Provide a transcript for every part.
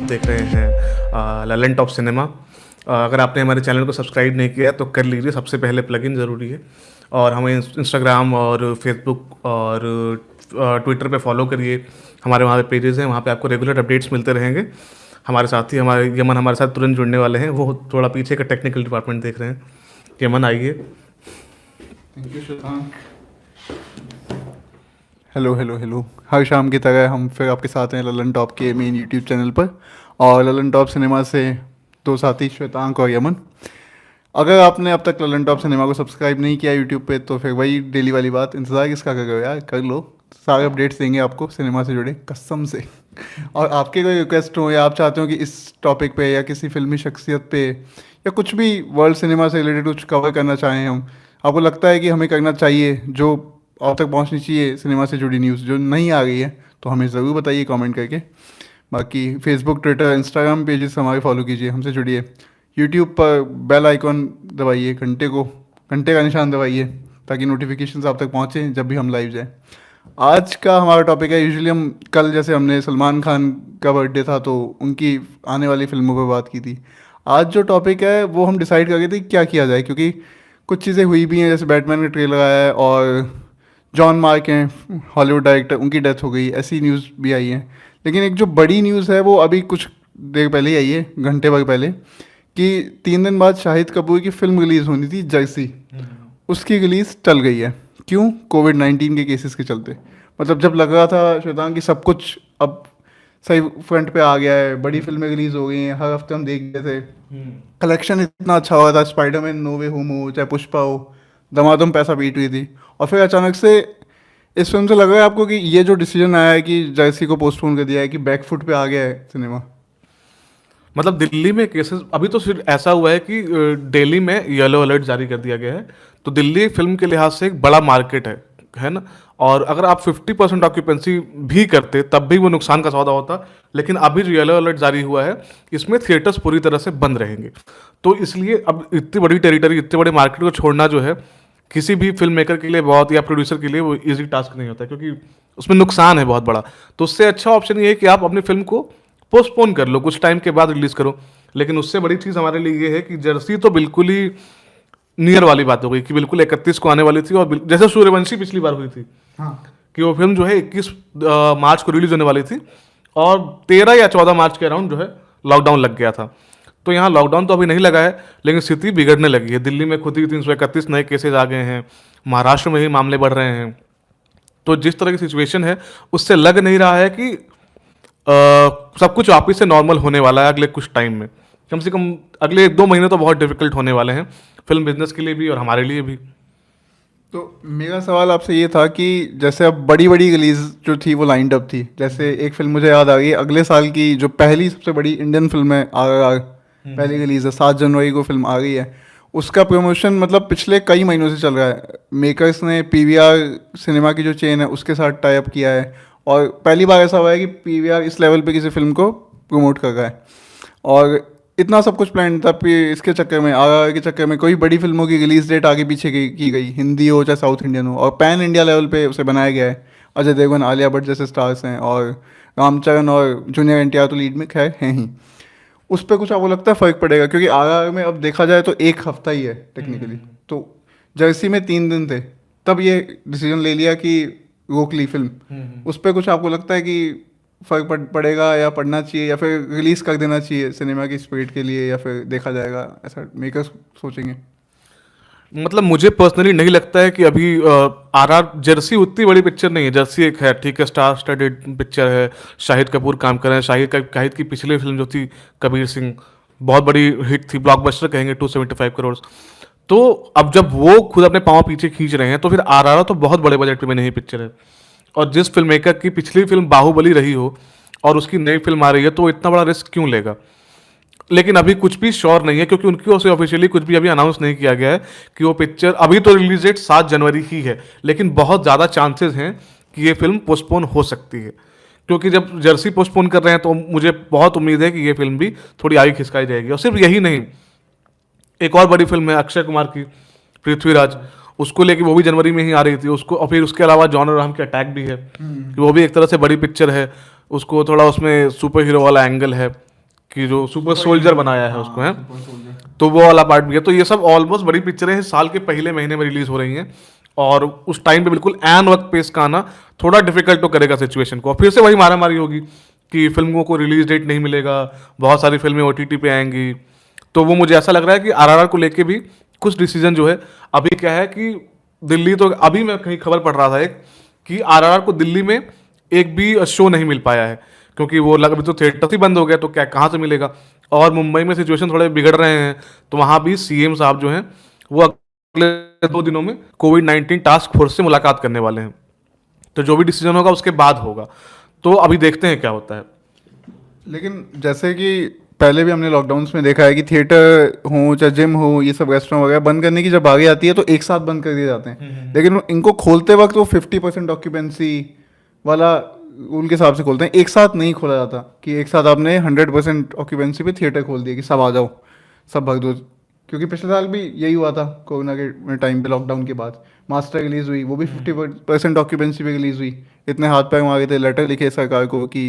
देख रहे हैं ललन टॉप सिनेमा। अगर आपने हमारे चैनल को सब्सक्राइब नहीं किया तो कर लीजिए, सबसे पहले प्लगइन ज़रूरी है। और हमें इंस्टाग्राम और फेसबुक और ट्विटर पे फॉलो करिए। हमारे वहाँ पे पेजेस हैं, वहाँ पे आपको रेगुलर अपडेट्स मिलते रहेंगे। हमारे साथी हमारे यमन हमारे साथ तुरंत जुड़ने वाले हैं, वो थोड़ा पीछे का टेक्निकल डिपार्टमेंट देख रहे हैं। यमन आइए। Thank you Shashank. Hello hello hello, हर शाम की तरह हम फिर आपके साथ हैं ललन टॉप के मेन यूट्यूब चैनल पर, और ललन टॉप सिनेमा से दो साथी श्वेतांक और यमन। अगर आपने अब तक ललन टॉप सिनेमा को सब्सक्राइब नहीं किया यूट्यूब पे तो फिर वही डेली वाली बात, इंतज़ार किसका कर रहे हो यार, कर लो। सारे अपडेट्स देंगे आपको सिनेमा से जुड़े, कसम से। और आपके कोई रिक्वेस्ट हो या आप चाहते हो कि इस टॉपिक पे या किसी फिल्मी शख्सियत पे या कुछ भी वर्ल्ड सिनेमा से रिलेटेड कुछ कवर करना चाहें हम, आपको लगता है कि हमें करना चाहिए, जो आप तक पहुंचनी चाहिए सिनेमा से जुड़ी न्यूज़ जो नहीं आ गई है, तो हमें ज़रूर बताइए कमेंट करके। बाकी फेसबुक, ट्विटर, इंस्टाग्राम पेजेस हमारे फॉलो कीजिए, हमसे जुड़िए। यूट्यूब पर बेल आइकॉन दबाइए, घंटे का निशान दबाइए, ताकि नोटिफिकेशंस आप तक पहुँचें जब भी हम लाइव जाएँ। आज का हमारा टॉपिक है, यूजुअली हम कल जैसे हमने सलमान खान का बर्थडे था तो उनकी आने वाली फिल्मों पर बात की थी। आज जो टॉपिक है वो हम डिसाइड कर रहे थे क्या किया जाए, क्योंकि कुछ चीज़ें हुई भी हैं, जैसे बैटमैन का ट्रेलर आया है और जॉन मार्क हैं हॉलीवुड डायरेक्टर, उनकी डेथ हो गई, ऐसी न्यूज़ भी आई है। लेकिन एक जो बड़ी न्यूज़ है वो अभी कुछ देर पहले ही आई है, घंटे भर पहले, कि 3 दिन बाद शाहिद कपूर की फिल्म रिलीज़ होनी थी जर्सी, उसकी रिलीज़ टल गई है। क्यों? कोविड-19 के केसेस के चलते। मतलब जब लग रहा था श्वेतांग कि सब कुछ अब सही फ्रंट पे आ गया है, बड़ी फिल्में रिलीज़ हो गई हैं, हर हफ्ते हम देख रहे थे, कलेक्शन इतना अच्छा हुआ था, स्पाइडरमैन नो वे होम हो चाहे पुष्पा हो, धमाधम पैसा पीट रही थी। और फिर अचानक से इस फिल्म से लग रहा है आपको कि ये जो डिसीजन आया है कि जर्सी को पोस्टपोन कर दिया है, कि बैकफुट पे आ गया है सिनेमा। मतलब दिल्ली में केसेस अभी तो सिर्फ ऐसा हुआ है कि दिल्ली में येलो अलर्ट जारी कर दिया गया है, तो दिल्ली फिल्म के लिहाज से एक बड़ा मार्केट है ना। और अगर आप 50% ऑक्यूपेंसी भी करते तब भी वो नुकसान का सौदा होता, लेकिन अभी जो येलो अलर्ट जारी हुआ है इसमें थिएटर्स पूरी तरह से बंद रहेंगे। तो इसलिए अब इतनी बड़ी टेरिटरी, इतने बड़े मार्केट को छोड़ना जो है किसी भी फिल्म मेकर के लिए बहुत, या प्रोड्यूसर के लिए वो इजी टास्क नहीं होता, क्योंकि उसमें नुकसान है बहुत बड़ा। तो उससे अच्छा ऑप्शन ये है कि आप अपनी फिल्म को पोस्टपोन कर लो, कुछ टाइम के बाद रिलीज करो। लेकिन उससे बड़ी चीज़ हमारे लिए ये है कि जर्सी तो बिल्कुल ही नियर वाली बात हो गई कि बिल्कुल 31 को आने वाली थी, और जैसे सूर्यवंशी पिछली बार हुई थी, हाँ, कि वो फिल्म जो है 21 मार्च को रिलीज होने वाली थी और 13 या 14 मार्च के अराउंड जो है लॉकडाउन लग गया था। तो यहाँ लॉकडाउन तो अभी नहीं लगा है, लेकिन स्थिति बिगड़ने लगी है। दिल्ली में खुद ही 331 नए केसेज आ गए हैं, महाराष्ट्र में ही मामले बढ़ रहे हैं। तो जिस तरह की सिचुएशन है उससे लग नहीं रहा है कि सब कुछ वापस से नॉर्मल होने वाला है अगले कुछ टाइम में। कम से कम अगले 1-2 महीने तो बहुत डिफिकल्ट होने वाले हैं फिल्म बिजनेस के लिए भी और हमारे लिए भी। तो मेरा सवाल आपसे ये था कि जैसे अब बड़ी बड़ी रिलीज जो थी वो लाइंड अप थी, जैसे एक फिल्म मुझे याद आ गई अगले साल की, जो पहली सबसे बड़ी इंडियन फिल्म है RRR, पहली रिलीज है, 7 जनवरी को फिल्म आ गई है। उसका प्रमोशन मतलब पिछले कई महीनों से चल रहा है। मेकर्स ने PVR सिनेमा की जो चेन है उसके साथ टाई अप किया है, और पहली बार ऐसा हुआ है कि PVR इस लेवल पे किसी फिल्म को प्रमोट कर रहा है। और इतना सब कुछ प्लान था, इसके चक्कर में, RRR के चक्कर में कोई बड़ी फिल्मों की रिलीज डेट आगे पीछे की गई, हिंदी हो चाहे साउथ इंडियन हो, और पैन इंडिया लेवल पे उसे बनाया गया है। अजय देवगन, आलिया भट्ट जैसे स्टार्स हैं, और रामचरण और जूनियर NTR तो लीड में खैर हैं ही। उस पर कुछ आपको लगता है फ़र्क पड़ेगा? क्योंकि RRR में अब देखा जाए तो 1 हफ्ता ही है टेक्निकली, तो जर्सी में 3 दिन थे, तब ये डिसीजन ले लिया कि रोक ली फिल्म। उस पर कुछ आपको लगता है कि फ़र्क पड़ेगा, या पड़ना चाहिए, या फिर रिलीज़ कर देना चाहिए सिनेमा की स्पिरिट के लिए, या फिर देखा जाएगा, ऐसा मेकर्स सोचेंगे? मतलब मुझे पर्सनली नहीं लगता है कि अभी RR जर्सी उतनी बड़ी पिक्चर नहीं है। जर्सी एक है, ठीक है, स्टार स्टडेड पिक्चर है, शाहिद कपूर काम कर रहे हैं। शाहिद की पिछली फिल्म जो थी कबीर सिंह, बहुत बड़ी हिट थी, ब्लॉकबस्टर कहेंगे, 275 करोड़। तो अब जब वो खुद अपने पाँव पीछे खींच रहे हैं तो फिर RR तो बहुत बड़े बजट पे नहीं पिक्चर है। और जिस फिल्म मेकर की पिछली फिल्म बाहुबली रही हो और उसकी नई फिल्म आ रही है, तो वो इतना बड़ा रिस्क क्यों लेगा? लेकिन अभी कुछ भी श्योर नहीं है, क्योंकि उनकी ओर से ऑफिशियली कुछ भी अभी अनाउंस नहीं किया गया है कि वो पिक्चर, अभी तो रिलीज डेट 7 जनवरी ही है, लेकिन बहुत ज़्यादा चांसेस हैं कि ये फिल्म पोस्टपोन हो सकती है। क्योंकि जब जर्सी पोस्टपोन कर रहे हैं तो मुझे बहुत उम्मीद है कि ये फिल्म भी थोड़ी आगे खिसकाई जाएगी। और सिर्फ यही नहीं, एक और बड़ी फिल्म है अक्षय कुमार की, पृथ्वीराज, उसको लेके वो भी जनवरी में ही आ रही थी उसको। और फिर उसके अलावा जॉन अब्राहम की अटैक भी है, वो भी एक तरह से बड़ी पिक्चर है, उसको थोड़ा उसमें सुपर हीरो वाला एंगल है। कि जो सुपर सोल्जर बनाया है उसको, है तो वो वाला पार्ट भी है। तो ये सब ऑलमोस्ट बड़ी पिक्चरें हैं, साल के पहले महीने में रिलीज हो रही हैं, और उस टाइम पे बिल्कुल एन वक्त पे इसका आना थोड़ा डिफिकल्ट तो करेगा सिचुएशन को। और फिर से वही मारामारी होगी कि फिल्मों को रिलीज डेट नहीं मिलेगा, बहुत सारी फिल्में ओटीटी पे आएंगी। तो वो मुझे ऐसा लग रहा है कि आरआरआर को लेके भी कुछ डिसीजन जो है, अभी क्या है कि दिल्ली, तो अभी मैं कहीं खबर पढ़ रहा था एक, कि आरआरआर को दिल्ली में एक भी शो नहीं मिल पाया है, क्योंकि वो अभी तो थिएटर ही बंद हो गया, तो क्या कहाँ से मिलेगा। और मुंबई में सिचुएशन थोड़े बिगड़ रहे हैं, तो वहाँ भी सीएम साहब जो हैं वो अगले 2 दिनों में कोविड-19 टास्क फोर्स से मुलाकात करने वाले हैं। तो जो भी डिसीजन होगा उसके बाद होगा, तो अभी देखते हैं क्या होता है। लेकिन जैसे कि पहले भी हमने लॉकडाउन्स में देखा है कि थिएटर हो चाहे जिम हो, ये सब रेस्टोरेंट वगैरह बंद करने की जब बारी आती है तो एक साथ बंद कर दिए जाते हैं। लेकिन इनको खोलते वक्त वो 50% ऑक्यूपेंसी वाला रूल के हिसाब से खोलते हैं, एक साथ नहीं खोला जाता कि एक साथ आपने 100% ऑक्यूपेंसी पे थिएटर खोल दिया कि सब आ जाओ, सब भर दो। क्योंकि पिछले साल भी यही हुआ था कोरोना के टाइम पे, लॉकडाउन के बाद मास्टर रिलीज़ हुई, वो भी 50% ऑक्यूपेंसी पे रिलीज़ हुई। इतने हाथ पैर मारे थे, लेटर लिखे सरकार को कि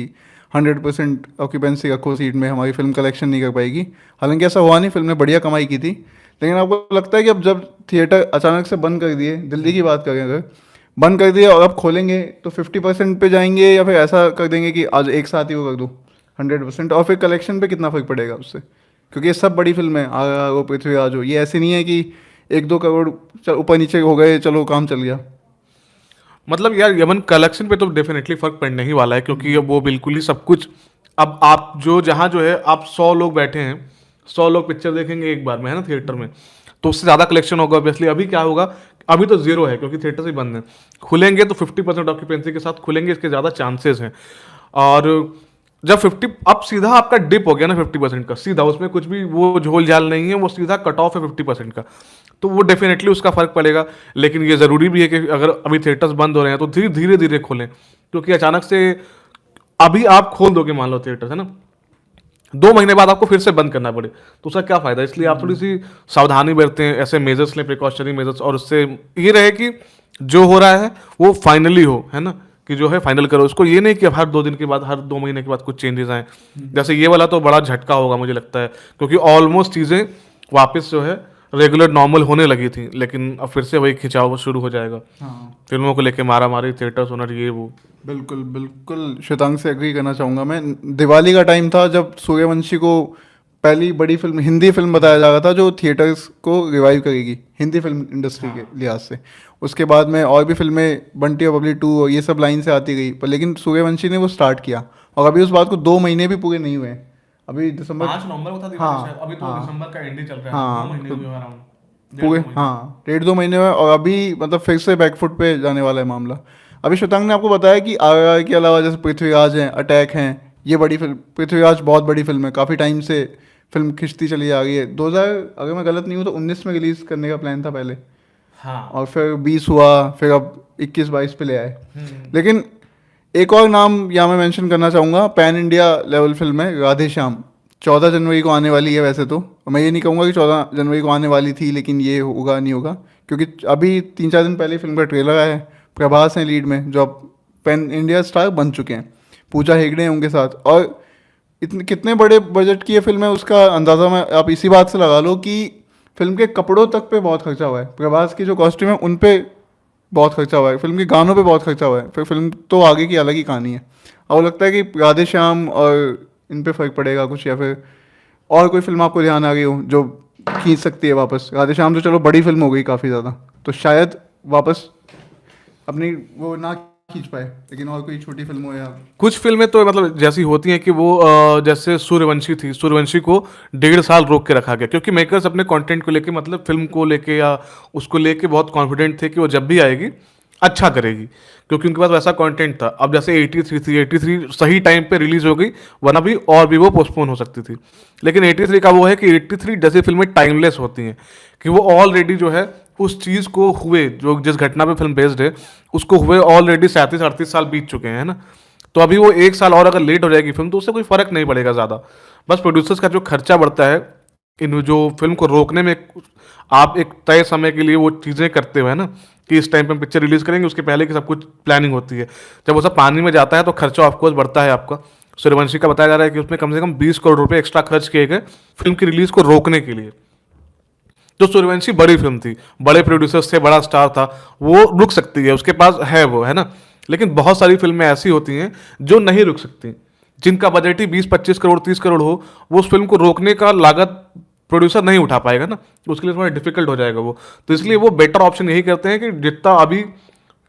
100% ऑक्यूपेंसी रखो सीट में, हमारी फिल्म कलेक्शन नहीं कर पाएगी। हालांकि ऐसा हुआ नहीं, फिल्म ने बढ़िया कमाई की थी। लेकिन आपको लगता है कि अब जब थिएटर अचानक से बंद कर दिए, दिल्ली की बात करें अगर, बंद कर दिए और अब खोलेंगे तो 50% पे जाएंगे, या फिर ऐसा कर देंगे कि आज एक साथ ही वो कर दो 100%, और फिर कलेक्शन पे कितना फ़र्क पड़ेगा उससे? क्योंकि ये सब बड़ी फिल्म है, आग हो, पृथ्वीराज हो, ये ऐसी नहीं है कि 1-2 करोड़ ऊपर नीचे हो गए चलो काम चल गया। मतलब यार यमन, कलेक्शन पे तो डेफिनेटली फर्क पड़ने ही वाला है, क्योंकि अब वो बिल्कुल ही सब कुछ, अब आप जो जहाँ जो है, आप 100 लोग बैठे हैं, 100 लोग पिक्चर देखेंगे एक बार में, है ना, थिएटर में, तो उससे ज़्यादा कलेक्शन होगा ऑब्वियसली। अभी क्या होगा, अभी तो जीरो है क्योंकि थिएटर ही बंद है। खुलेंगे तो 50% ऑक्यूपेंसी के साथ खुलेंगे, इसके ज़्यादा चांसेस हैं। और जब 50, अब सीधा आपका डिप हो गया ना 50% का, सीधा उसमें कुछ भी वो झोल झाल नहीं है, वो सीधा कट ऑफ है 50% का, तो वो डेफिनेटली उसका फर्क पड़ेगा। लेकिन ये ज़रूरी भी है कि अगर अभी थिएटर्स बंद हो रहे हैं तो धीरे धीरे खोलें, क्योंकि अचानक से अभी आप खोल दोगे मान लो थिएटर्स, है ना, 2 महीने बाद आपको फिर से बंद करना पड़े तो उसका क्या फ़ायदा। इसलिए आप थोड़ी सी सावधानी बरतें, ऐसे मेजर्स लें, प्रिकॉशनरी मेजर्स, और उससे ये रहे कि जो हो रहा है वो फाइनली हो, है ना, कि जो है फाइनल करो उसको। ये नहीं कि हर 2 दिन के बाद, हर 2 महीने के बाद कुछ चेंजेस आए। जैसे ये वाला तो बड़ा झटका होगा मुझे लगता है, क्योंकि ऑलमोस्ट चीज़ें वापस जो है रेगुलर नॉर्मल होने लगी थी, लेकिन अब फिर से वही खिंचाव शुरू हो जाएगा। हाँ, फिल्मों को लेके मारा मारी, थिएटर्स ओनर, ये वो। बिल्कुल बिल्कुल श्वेतांग से एग्री करना चाहूँगा मैं। दिवाली का टाइम था जब सूर्यवंशी को पहली बड़ी फिल्म, हिंदी फिल्म बताया जा रहा था जो थिएटर्स को रिवाइव करेगी हिंदी फिल्म इंडस्ट्री के लिहाज से। उसके बाद में और भी फिल्में, बंटी और बबली 2 और ये सब लाइन से आती गई, पर लेकिन सूर्यवंशी ने वो स्टार्ट किया, और अभी उस बात को 2 महीने भी पूरे नहीं हुए हैं। अभी दिसंबर 5 नवंबर को था दिवाली हाँ, शायद, अभी तो हाँ, दिसंबर का एंड ही चल रहा है, हाँ, 2 महीने तो हुए हैं अराउंड, पूरे 1.5 महीने। हाँ 1.5-2 महीने हुए, और अभी मतलब फिर से बैकफुट पे जाने वाला है मामला। अभी श्वेतांग ने आपको बताया कि आर के अलावा जैसे पृथ्वीराज हैं, अटैक हैं, ये बड़ी फिल्म, पृथ्वीराज बहुत बड़ी फिल्म है, काफ़ी टाइम से फिल्म खिंचती चली आ रही है। 2000, अगर मैं गलत नहीं हूँ तो 19 में रिलीज़ करने का प्लान था पहले, हाँ। और फिर 20 हुआ, फिर अब 21-22 पे ले आए। लेकिन एक और नाम यहाँ मैं मेंशन करना चाहूँगा, पैन इंडिया लेवल फिल्म है राधे श्याम, 14 जनवरी को आने वाली है। वैसे तो मैं ये नहीं कहूँगा कि 14 जनवरी को आने वाली थी, लेकिन ये होगा नहीं होगा, क्योंकि अभी 3-4 दिन पहले फिल्म का ट्रेलर आया है। प्रभास हैं लीड में, जो अब पैन इंडिया स्टार बन चुके हैं, पूजा हेगड़े हैं उनके साथ। और इतने कितने बड़े बजट की ये फिल्म है उसका अंदाज़ा मैं आप इसी बात से लगा लो कि फिल्म के कपड़ों तक पे बहुत खर्चा हुआ है, प्रभास की जो कॉस्ट्यूम है उन पे बहुत खर्चा हुआ है, फिल्म के गानों पे बहुत खर्चा हुआ है, फिर फिल्म तो आगे की अलग ही कहानी है। और लगता है कि राधे श्याम और इन पे फर्क पड़ेगा कुछ, या फिर और कोई फिल्म आपको ध्यान आ गई हो जो खींच सकती है वापस। राधे श्याम तो चलो बड़ी फिल्म हो गई काफ़ी ज़्यादा, तो शायद वापस अपनी वो ना खींच पाए, लेकिन और कोई छोटी फिल्म हो या कुछ फिल्में तो मतलब जैसी होती हैं कि वो जैसे सूर्यवंशी थी, सूर्यवंशी को 1.5 साल रोक के रखा गया, क्योंकि मेकर्स अपने कंटेंट को लेके, मतलब फिल्म को लेके या उसको लेके बहुत कॉन्फिडेंट थे कि वो जब भी आएगी अच्छा करेगी, क्योंकि उनके पास वैसा कंटेंट था। अब जैसे 83 थी, 83 सही टाइम पे रिलीज हो गई, वरना भी और भी वो पोस्टपोन हो सकती थी। लेकिन 83 का वो है कि 83 जैसी फिल्में टाइमलेस होती हैं, कि वो ऑलरेडी जो है उस चीज़ को हुए, जो जिस घटना पे फिल्म बेस्ड है उसको हुए ऑलरेडी 37-38 साल बीत चुके हैं, है ना। तो अभी वो 1 साल और अगर लेट हो जाएगी फिल्म तो उससे कोई फर्क नहीं पड़ेगा ज़्यादा। बस प्रोड्यूसर्स का जो खर्चा बढ़ता है इन जो फिल्म को रोकने में, आप एक तय समय के लिए वो चीज़ें करते हो, है ना, कि इस टाइम पे पिक्चर रिलीज करेंगे, उसके पहले की सब कुछ प्लानिंग होती है। जब वो सब पानी में जाता है तो खर्चा ऑफकोर्स बढ़ता है आपका। सूर्यवंशी का बताया जा रहा है कि उसमें कम से कम 20 करोड़ रुपए एक्स्ट्रा खर्च किए गए फिल्म की रिलीज को रोकने के लिए। तो सूर्यवंशी बड़ी फिल्म थी, बड़े प्रोड्यूसर्स थे, बड़ा स्टार था, वो रुक सकती है, उसके पास है वो, है ना। लेकिन बहुत सारी फिल्में ऐसी होती हैं जो नहीं रुक सकती, जिनका बजट ही 20-25 करोड़ 30 करोड़ हो, वो उस फिल्म को रोकने का लागत प्रोड्यूसर नहीं उठा पाएगा ना, उसके लिए थोड़ा डिफिकल्ट हो जाएगा वो। तो इसलिए वो बेटर ऑप्शन यही करते हैं कि जितना अभी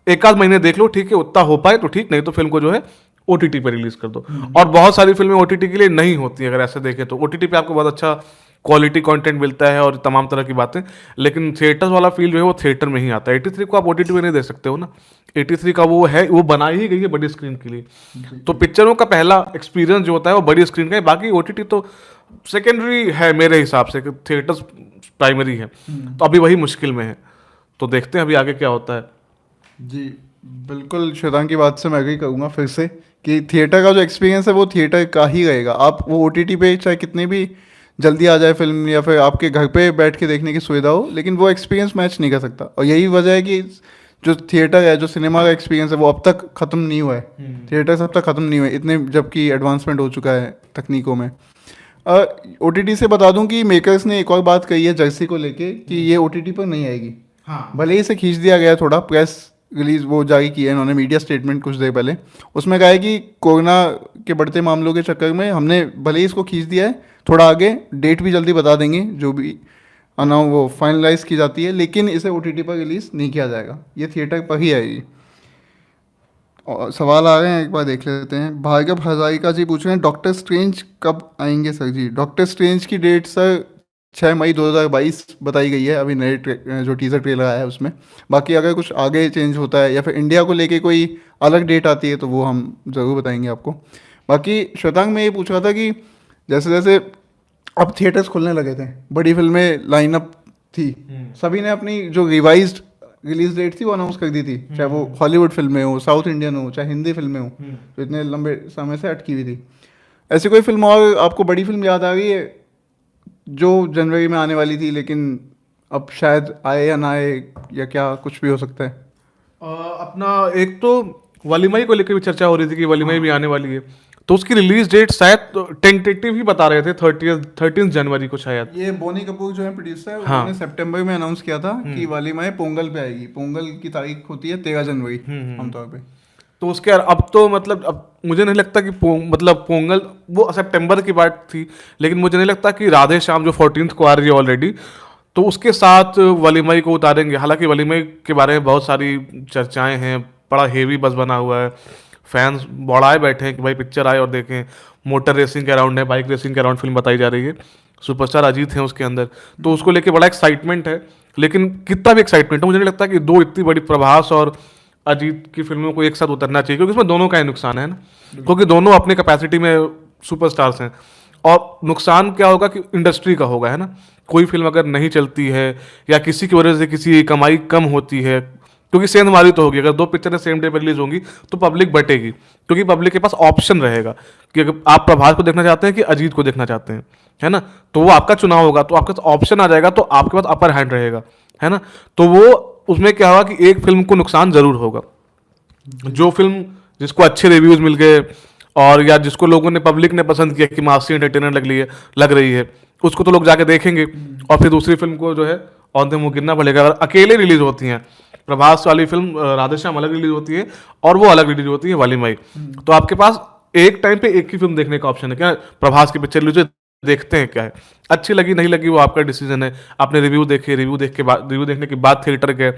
एक आध महीने देख लो, ठीक है, उतना हो पाए तो ठीक, नहीं तो फिल्म को जो है ओटीटी पे रिलीज कर दो। और बहुत सारी फिल्में ओटीटी के लिए नहीं होती हैं, अगर ऐसे देखें तो ओटीटी पे आपको बहुत अच्छा क्वालिटी कंटेंट मिलता है और तमाम तरह की बातें, लेकिन थिएटर्स वाला फील जो है वो थिएटर में ही आता है। 83 को आप ओटीटी पे नहीं देख सकते हो ना, 83 का वो है, वो बनाई ही गई है बड़ी स्क्रीन के लिए। तो पिक्चरों का पहला एक्सपीरियंस जो होता है वो बड़ी स्क्रीन का है, बाकी ओटीटी तो सेकेंडरी है मेरे हिसाब से, थिएटर्स प्राइमरी है। तो अभी वही मुश्किल में है, तो देखते हैं अभी आगे क्या होता है। जी बिल्कुल, श्वेतांग की बात से मैं एग्री करूँगा फिर से कि थिएटर का जो एक्सपीरियंस है वो थिएटर का ही रहेगा। आप वो ओटीटी पे चाहे कितनी भी जल्दी आ जाए फिल्म या फिर आपके घर पे बैठ के देखने की सुविधा हो, लेकिन वो एक्सपीरियंस मैच नहीं कर सकता। और यही वजह है कि जो थिएटर है, जो सिनेमा का एक्सपीरियंस है, वो अब तक ख़त्म नहीं हुआ है। थिएटर अब तक ख़त्म नहीं हुआ है, इतने जबकि एडवांसमेंट हो चुका है तकनीकों में। ओटीटी से बता दूं कि मेकर्स ने एक और बात कही है जर्सी को लेके कि ये ओटीटी पर नहीं आएगी। हाँ, भले ही इसे खींच दिया गया, थोड़ा प्रेस रिलीज वो जारी की है इन्होंने, मीडिया स्टेटमेंट कुछ देर पहले, उसमें कहा है कि कोरोना के बढ़ते मामलों के चक्कर में हमने भले ही इसको खींच दिया है, थोड़ा आगे डेट भी जल्दी बता देंगे जो भी वो फाइनलाइज की जाती है, लेकिन इसे ओटीटी पर रिलीज नहीं किया जाएगा, ये थिएटर पर ही आएगी। और सवाल आ रहे हैं, एक बार देख लेते हैं। भार्गव हजारिका जी पूछ रहे हैं डॉक्टर स्ट्रेंज कब आएंगे सर जी। डॉक्टर स्ट्रेंज की डेट सर 6 मई 2022 बताई गई है, अभी नए जो टीज़र ट्रेलर आया है उसमें। बाकी अगर कुछ आगे चेंज होता है या फिर इंडिया को लेके कोई अलग डेट आती है तो वो हम ज़रूर बताएंगे आपको। बाकी श्वेतांग में ये पूछ रहा था कि जैसे जैसे अब थिएटर्स खुलने लगे थे, बड़ी फिल्में लाइनअप थी, सभी ने अपनी जो रिवाइज्ड रिलीज डेट थी वो अनाउंस कर दी थी, चाहे वो हॉलीवुड फिल्में हो, साउथ इंडियन हो, चाहे हिंदी फिल्में हो, जो इतने लंबे समय से अटकी हुई थी। ऐसी कोई फिल्म और आपको बड़ी फिल्म याद आ रही है जो जनवरी में आने वाली थी लेकिन अब शायद आए या ना आए, या क्या कुछ भी हो सकता है? अपना एक तो वलीमाई को लेकर भी चर्चा हो रही थी कि वलीमाई भी आने वाली है, तो उसकी रिलीज डेट शायद टेंटेटिव ही बता रहे थे, 13 जनवरी को शायद। ये बोनी कपूर जो है प्रोड्यूसर, हाँ। उन्होंने सितंबर में अनाउंस किया था कि वाली माए पोंगल पे आएगी। पोंगल की तारीख होती है 13 जनवरी आमतौर पे। तो उसके अब तो मतलब अब मुझे नहीं लगता कि मतलब पोंगल वो सितंबर की बात थी, लेकिन मुझे नहीं लगता कि राधे श्याम जो 14 को आ रही है ऑलरेडी, तो उसके साथ वलीमाई को उतारेंगे। हालांकि वलीमाई के बारे में बहुत सारी चर्चाएं हैं, बड़ा हेवी बस बना हुआ है, फैंस बौड़ाए बैठे हैं कि भाई पिक्चर आए और देखें। मोटर रेसिंग के अराउंड है, बाइक रेसिंग के अराउंड फिल्म बताई जा रही है, सुपरस्टार अजीत हैं उसके अंदर, तो उसको लेके बड़ा एक्साइटमेंट है। लेकिन कितना भी एक्साइटमेंट है, मुझे नहीं लगता कि दो इतनी बड़ी प्रभास और अजीत की फिल्मों को एक साथ उतरना चाहिए, क्योंकि इसमें दोनों का ही नुकसान है ना, क्योंकि दोनों अपने कैपेसिटी में सुपरस्टार्स हैं। और नुकसान क्या होगा कि इंडस्ट्री का होगा, है ना। कोई फिल्म अगर नहीं चलती है या किसी की वजह से किसी की कमाई कम होती है, क्योंकि सेंधमारी तो होगी, अगर दो पिक्चरें सेम डे पर रिलीज होंगी तो पब्लिक बटेगी, क्योंकि पब्लिक के पास ऑप्शन रहेगा कि अगर आप प्रभास को देखना चाहते हैं कि अजीत को देखना चाहते हैं, है ना, तो वो आपका चुनाव होगा, तो आपके पास ऑप्शन आ जाएगा, तो आपके पास अपर हैंड रहेगा, है ना। तो वो उसमें क्या होगा कि एक फिल्म को नुकसान जरूर होगा। जो फिल्म जिसको अच्छे रिव्यूज मिल गए और या जिसको लोगों ने पब्लिक ने पसंद किया कि मासी एंटरटेनर लग रही है, उसको तो लोग जाके देखेंगे, और फिर दूसरी फिल्म को जो है ऑन द मुंह गिरना पड़ेगा। अगर अकेले रिलीज होती हैं, प्रभास वाली फिल्म राधेश्याम अलग रिलीज होती है और वो अलग रिलीज होती है वलीमाई, तो आपके पास एक टाइम पे एक ही फिल्म देखने का ऑप्शन है। क्या प्रभास की पिक्चर रिलीज देखते हैं, क्या है, अच्छी लगी नहीं लगी वो आपका डिसीजन है। आपने रिव्यू देखे, रिव्यू देखने के बाद थिएटर गए,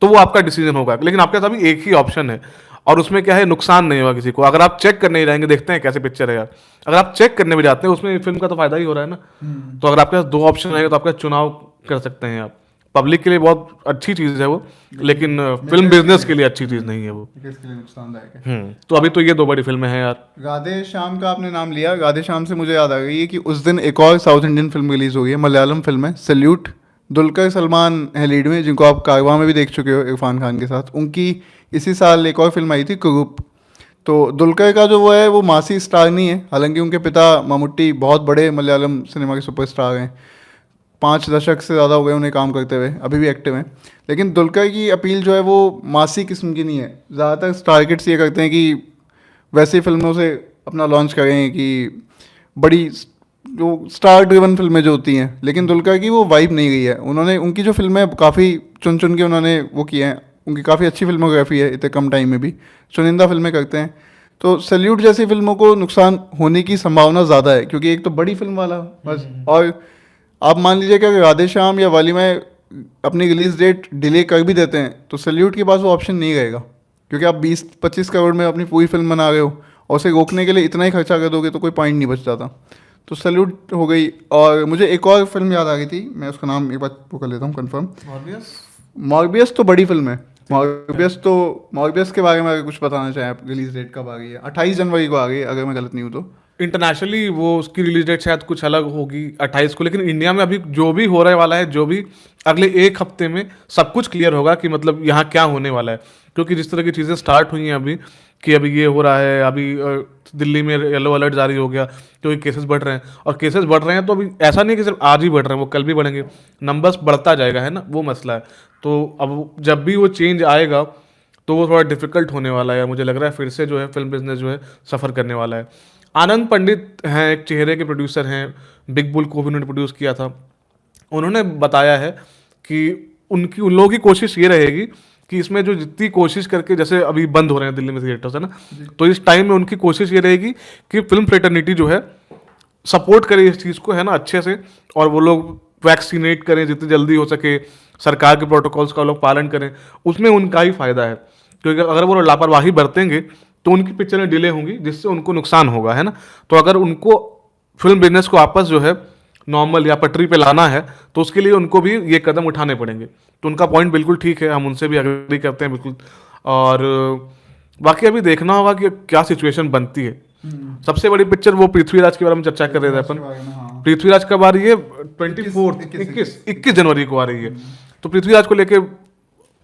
तो वो आपका डिसीजन होगा। लेकिन आपके पास अभी एक ही ऑप्शन है, और उसमें क्या है, नुकसान नहीं होगा किसी को। अगर आप चेक करने ही रहेंगे, देखते हैं कैसे पिक्चर है यार, अगर आप चेक करने भी जाते हैं उसमें फिल्म का तो फायदा ही हो रहा है ना। तो अगर आपके पास दो ऑप्शन रहेगा तो आपका चुनाव कर सकते हैं आप। पब्लिक के लिए बहुत अच्छी चीज़ है वो, लेकिन फिल्म बिजनेस के लिए अच्छी चीज़ नहीं है वो, इसके लिए नुकसानदायक है। तो अभी तो ये दो बड़ी फिल्में हैं यार। राधे श्याम का आपने नाम लिया, राधे श्याम से मुझे याद आ गई है कि उस दिन एक और साउथ इंडियन फिल्म रिलीज हुई है, मलयालम फिल्म है सैल्यूट। दुलकर सलमान है लीड में, जिनको आप कारवां में भी देख चुके हो इरफान खान के साथ। उनकी इसी साल एक और फिल्म आई थी कुरूप। तो दुलकर का जो वो है वो मासी स्टार नहीं है, हालांकि उनके पिता मम्मूट्टी बहुत बड़े मलयालम सिनेमा के सुपरस्टार हैं, 5 दशक से ज़्यादा हो गए उन्हें काम करते हुए, अभी भी एक्टिव हैं। लेकिन दुलकर की अपील जो है वो मासी किस्म की नहीं है। ज़्यादातर टारगेट्स ये करते हैं कि वैसी फिल्मों से अपना लॉन्च करें कि बड़ी जो स्टार ड्रिवन फिल्में जो होती हैं, लेकिन दुलकर की वो वाइब नहीं गई है। उन्होंने उनकी जो फिल्में काफ़ी चुन चुन के उन्होंने वो किए हैं, उनकी काफ़ी अच्छी फिल्मोग्राफी है, इतने कम टाइम में भी चुनिंदा फिल्में करते हैं। तो सैल्यूट जैसी फिल्मों को नुकसान होने की संभावना ज़्यादा है, क्योंकि एक तो बड़ी फिल्म वाला बस, और आप मान लीजिए कि अगर राधे श्याम या वाली में अपनी रिलीज डेट डिले कर भी देते हैं तो सैल्यूट के पास वो ऑप्शन नहीं रहेगा, क्योंकि आप 20-25 करोड़ में अपनी पूरी फिल्म बना रहे हो और उसे रोकने के लिए इतना ही खर्चा कर दोगे तो कोई पॉइंट नहीं बच जाता। तो सैल्यूट हो गई। और मुझे एक और फिल्म याद आ गई थी, मैं उसका नाम एक बार वो कर लेता हूँ कंफर्म। मॉर्बियस तो बड़ी फिल्म है। मॉर्बियस के बारे में अगर कुछ बताना चाहें आप, रिलीज डेट कब आ गई है? 28 जनवरी को आ गई है, अगर मैं गलत नहीं हूँ तो। इंटरनेशनली वो उसकी रिलीज डेट शायद कुछ अलग होगी 28 को, लेकिन इंडिया में अभी जो भी हो रहे वाला है, जो भी अगले एक हफ्ते में सब कुछ क्लियर होगा कि मतलब यहाँ क्या होने वाला है। क्योंकि जिस तरह की चीज़ें स्टार्ट हुई हैं अभी, कि अभी ये हो रहा है, अभी दिल्ली में येलो अलर्ट जारी हो गया क्योंकि केसेस बढ़ रहे हैं, और केसेस बढ़ रहे हैं तो अभी ऐसा नहीं कि सिर्फ आज ही बढ़ रहे हैं, वो कल भी बढ़ेंगे, नंबर्स बढ़ता जाएगा, है ना, वो मसला है। तो अब जब भी वो चेंज आएगा तो वो थोड़ा डिफिकल्ट होने वाला है। मुझे लग रहा है फिर से जो है फिल्म बिजनेस जो है सफ़र करने वाला है। आनंद पंडित हैं, एक चेहरे के प्रोड्यूसर हैं, बिग बुल को भी उन्होंने प्रोड्यूस किया था। उन्होंने बताया है कि उन लोगों की कोशिश ये रहेगी कि इसमें जो जितनी कोशिश करके, जैसे अभी बंद हो रहे हैं दिल्ली में थिएटर्स, है ना, तो इस टाइम में उनकी कोशिश ये रहेगी कि फिल्म फ्रेटर्निटी जो है सपोर्ट करे इस चीज़ को, है ना, अच्छे से, और वो लोग वैक्सीनेट करें जितनी जल्दी हो सके, सरकार के प्रोटोकॉल्स का लोग पालन करें, उसमें उनका ही फायदा है। क्योंकि अगर वो लापरवाही बरतेंगे तो उनकी पिक्चरें डिले होंगी, जिससे उनको नुकसान होगा, है ना। तो अगर उनको फिल्म बिजनेस को वापस जो है नॉर्मल या पटरी पे लाना है तो उसके लिए उनको भी ये कदम उठाने पड़ेंगे। तो उनका पॉइंट बिल्कुल ठीक है, हम उनसे भी एग्री करते हैं बिल्कुल। और बाकी अभी देखना होगा कि क्या सिचुएशन बनती है। सबसे बड़ी पिक्चर वो पृथ्वीराज के बारे में चर्चा कर रहे थे अपन। पृथ्वीराज कब आ रही है? 21 जनवरी को आ रही है। तो पृथ्वीराज को लेके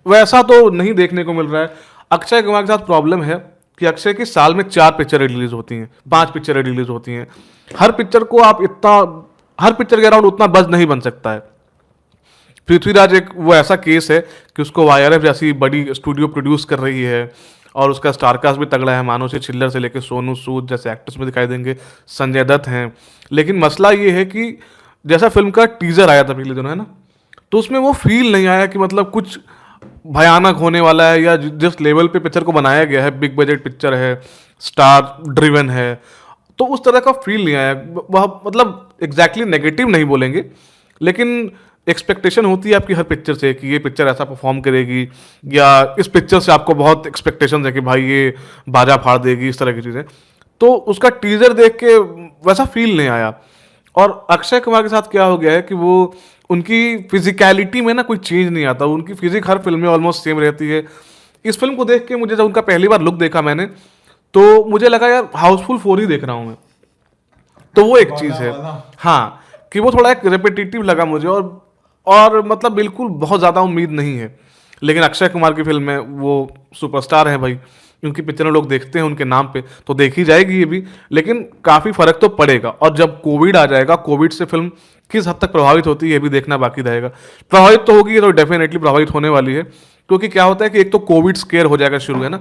वैसा तो नहीं देखने को मिल रहा है। अक्षय कुमार के साथ प्रॉब्लम है कि अक्षय की साल में 4 पिक्चरें रिलीज होती हैं, 5 पिक्चरें रिलीज होती हैं। हर पिक्चर को आप इतना, हर पिक्चर के अराउंड उतना बज नहीं बन सकता है। पृथ्वीराज एक वो ऐसा केस है कि उसको वाईआरएफ जैसी बड़ी स्टूडियो प्रोड्यूस कर रही है, और उसका स्टारकास्ट भी तगड़ा है, मानो से चिल्लर से लेके सोनू सूद जैसे एक्टर्स में दिखाई देंगे, संजय दत्त हैं। लेकिन मसला ये है कि जैसा फिल्म का टीजर आया था पिछले दिनों, है ना, तो उसमें वो फील नहीं आया कि मतलब कुछ भयानक होने वाला है, या जिस लेवल पे पिक्चर को बनाया गया है, बिग बजट पिक्चर है, स्टार ड्रिवन है, तो उस तरह का फील नहीं आया। वह मतलब एग्जैक्टली नेगेटिव नहीं बोलेंगे, लेकिन एक्सपेक्टेशन होती है आपकी हर पिक्चर से कि ये पिक्चर ऐसा परफॉर्म करेगी, या इस पिक्चर से आपको बहुत एक्सपेक्टेशन है कि भाई ये बाजा फाड़ देगी, इस तरह की चीज़ें। तो उसका टीजर देख के वैसा फील नहीं आया। और अक्षय कुमार के साथ क्या हो गया है कि वो उनकी फिजिकलिटी में ना कोई चेंज नहीं आता, उनकी फिजिक हर फिल्म में ऑलमोस्ट सेम रहती है। इस फिल्म को देख के मुझे जब उनका पहली बार लुक देखा मैंने, तो मुझे लगा यार हाउसफुल 4 ही देख रहा हूँ मैं। तो वो एक चीज़ है, हाँ, कि वो थोड़ा एक रिपीटेटिव लगा मुझे, और मतलब बिल्कुल बहुत ज़्यादा उम्मीद नहीं है। लेकिन अक्षय कुमार की फिल्म में वो सुपरस्टार हैं भाई, उनकी पिक्चरें लोग देखते हैं उनके नाम पे, तो देखी जाएगी ये भी, लेकिन काफ़ी फर्क तो पड़ेगा। और जब कोविड आ जाएगा, कोविड से फिल्म किस हद तक प्रभावित होती है ये भी देखना बाकी रहेगा। प्रभावित तो होगी, तो डेफिनेटली प्रभावित होने वाली है, क्योंकि क्या होता है कि एक तो कोविड स्केयर हो जाएगा शुरू, है ना,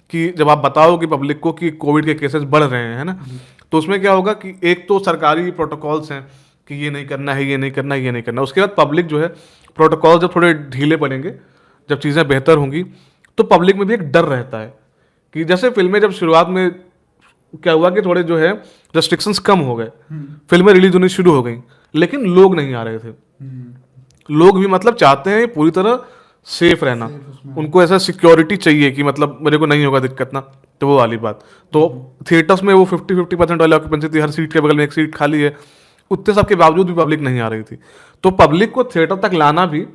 कि जब आप बताओगे पब्लिक को कि कोविड के केसेस बढ़ रहे हैं, है ना, तो उसमें क्या होगा कि एक तो सरकारी प्रोटोकॉल्स हैं कि ये नहीं करना है, ये नहीं करना है, ये नहीं करना। उसके बाद पब्लिक जो है, प्रोटोकॉल जब थोड़े ढीले पड़ेंगे, जब चीज़ें बेहतर होंगी, तो पब्लिक में भी एक डर रहता है कि जैसे फिल्में जब शुरुआत में क्या हुआ कि थोड़े जो है रेस्ट्रिक्शंस कम हो गए, फिल्में रिलीज होनी शुरू हो गई, लेकिन लोग नहीं आ रहे थे। लोग भी मतलब चाहते हैं पूरी तरह सेफ रहना, उनको ऐसा सिक्योरिटी चाहिए कि मतलब मेरे को नहीं होगा दिक्कत ना, तो वो वाली बात। तो थिएटर्स में वो 50% वाली ऑक्यूपेंसी थी, हर सीट के बगल में एक सीट खाली है, उतने सब के बावजूद भी पब्लिक नहीं आ रही थी। तो पब्लिक को थिएटर तक लाना भी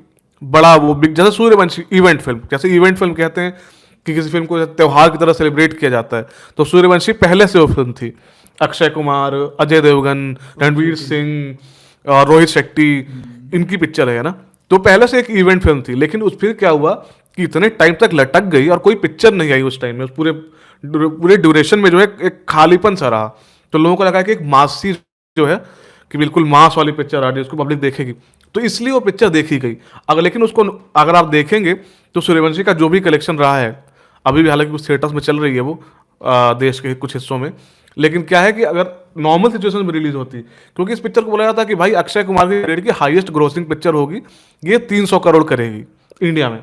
बड़ा वो बिग, जैसे सूर्यवंशी इवेंट फिल्म, जैसे इवेंट फिल्म कहते हैं कि किसी फिल्म को त्योहार की तरह सेलिब्रेट किया जाता है, तो सूर्यवंशी पहले से वो फिल्म थी। अक्षय कुमार, अजय देवगन, रणवीर सिंह, रोहित शेट्टी, इनकी पिक्चर है ना, तो पहले से एक इवेंट फिल्म थी। लेकिन उस फिर क्या हुआ कि इतने टाइम तक लटक गई और कोई पिक्चर नहीं आई उस टाइम में, उस पूरे ड्यूरेशन में जो है एक खालीपन सा रहा। तो लोगों को लगा कि एक मास सी जो है कि बिल्कुल मास वाली पिक्चर आ रही है, उसको पब्लिक देखेगी, तो इसलिए वो पिक्चर देखी गई। अगर लेकिन उसको अगर आप देखेंगे तो सूर्यवंशी का जो भी कलेक्शन रहा है, अभी भी हालांकि कुछ थिएटर्स में चल रही है वो देश के कुछ हिस्सों में, लेकिन क्या है कि अगर नॉर्मल सिचुएशन में रिलीज होती, क्योंकि इस पिक्चर को बोला जाता है कि भाई अक्षय कुमार की करियर की हाईएस्ट ग्रोसिंग पिक्चर होगी, ये 300 करोड़ करेगी इंडिया में।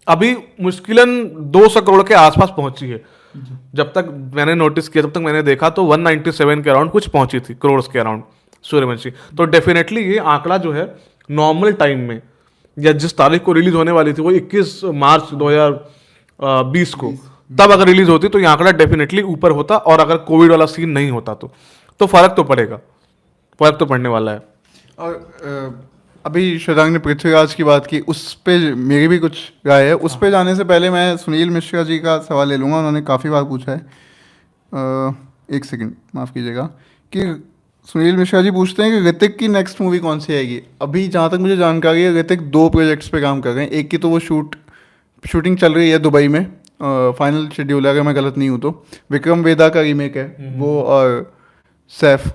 अभी मुश्किलन 200 करोड़ के आसपास पहुंची है। जब तक मैंने नोटिस किया, जब तक मैंने देखा तो 197 के अराउंड कुछ पहुंची थी, करोड़ के अराउंड सूर्यवंशी। तो डेफिनेटली ये आंकड़ा जो है नॉर्मल टाइम में, या जिस तारीख को रिलीज होने वाली थी वो 21 मार्च 2020 को, तब अगर रिलीज होती तो ये आंकड़ा डेफिनेटली ऊपर होता, और अगर कोविड वाला सीन नहीं होता तो फर्क तो पड़ेगा, फर्क तो पड़ने वाला है। और अभी श्वेतांग ने पृथ्वीराज की बात की, उस पे मेरी भी कुछ राय है। उस पे जाने से पहले मैं सुनील मिश्रा जी का सवाल ले लूँगा, उन्होंने काफ़ी बार पूछा है। एक सेकंड माफ़ कीजिएगा, कि सुनील मिश्रा जी पूछते हैं कि ऋतिक की नेक्स्ट मूवी कौन सी आएगी। अभी जहाँ तक मुझे जानकारी है, ऋतिक 2 प्रोजेक्ट्स पे काम कर रहे हैं। एक की तो वो शूटिंग चल रही है दुबई में, फाइनल शेड्यूल है अगर मैं गलत नहीं हूँ तो। विक्रम वेदा का रीमेक है वो, और सैफ,